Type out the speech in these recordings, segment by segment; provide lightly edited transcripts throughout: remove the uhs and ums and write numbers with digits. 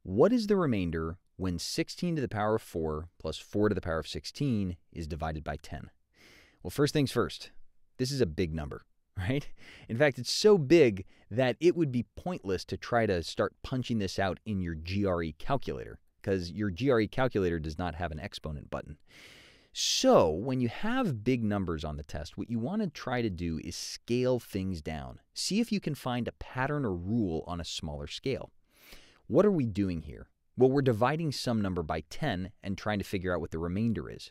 What is the remainder when 16 to the power of 4 plus 4 to the power of 16 is divided by 10? Well, first things first, this is a big number, right? In fact, it's so big that it would be pointless to try to start punching this out in your GRE calculator because your GRE calculator does not have an exponent button. So when you have big numbers on the test, what you want to try to do is scale things down. See if you can find a pattern or rule on a smaller scale. What are we doing here? Well, we're dividing some number by 10 and trying to figure out what the remainder is.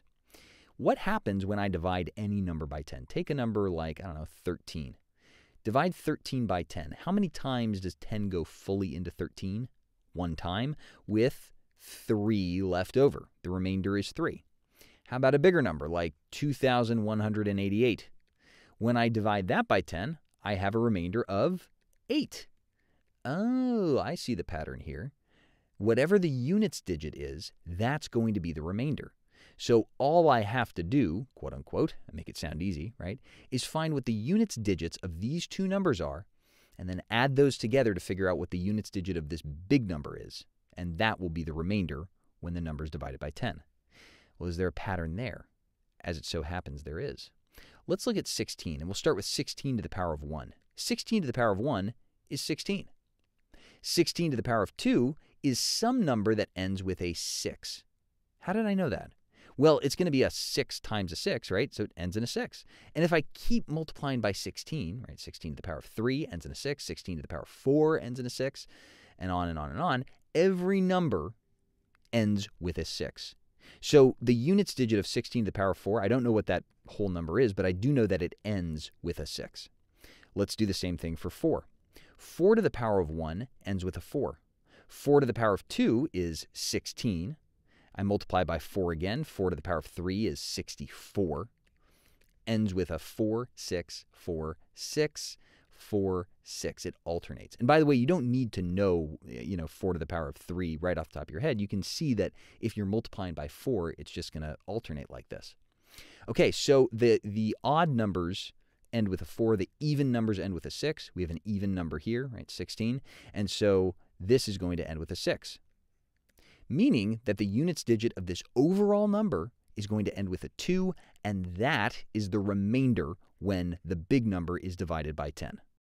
What happens when I divide any number by 10? Take a number like, 13. Divide 13 by 10. How many times does 10 go fully into 13? One time with 3 left over. The remainder is 3. How about a bigger number like 2,188? When I divide that by 10, I have a remainder of 8. Oh, I see the pattern here. Whatever the units digit is, that's going to be the remainder. So all I have to do, quote unquote, and make it sound easy, right, is find what the units digits of these two numbers are, and then add those together to figure out what the units digit of this big number is. And that will be the remainder when the number is divided by 10. Well, is there a pattern there? As it so happens, there is. Let's look at 16, and we'll start with 16 to the power of 1. 16 to the power of 1 is 16. 16 to the power of 2 is some number that ends with a 6. How did I know that? Well, it's going to be a 6 times a 6, right? So it ends in a 6. And if I keep multiplying by 16, right, 16 to the power of 3 ends in a 6, 16 to the power of 4 ends in a 6, and on and on and on, every number ends with a 6. So the units digit of 16 to the power of 4, I don't know what that whole number is, but I do know that it ends with a 6. Let's do the same thing for 4. 4 to the power of 1 ends with a 4. 4 to the power of 2 is 16. I multiply by 4 again. 4 to the power of 3 is 64. Ends with a 4, 6, 4, 6, 4, 6. It alternates. And by the way, you don't need to know, 4 to the power of 3 right off the top of your head. You can see that if you're multiplying by 4, it's just going to alternate like this. Okay, so the odd numbers end with a 4. The even numbers end with a 6. We have an even number here, right, 16. And so this is going to end with a 6. Meaning that the units digit of this overall number is going to end with a 2, and that is the remainder when the big number is divided by 10.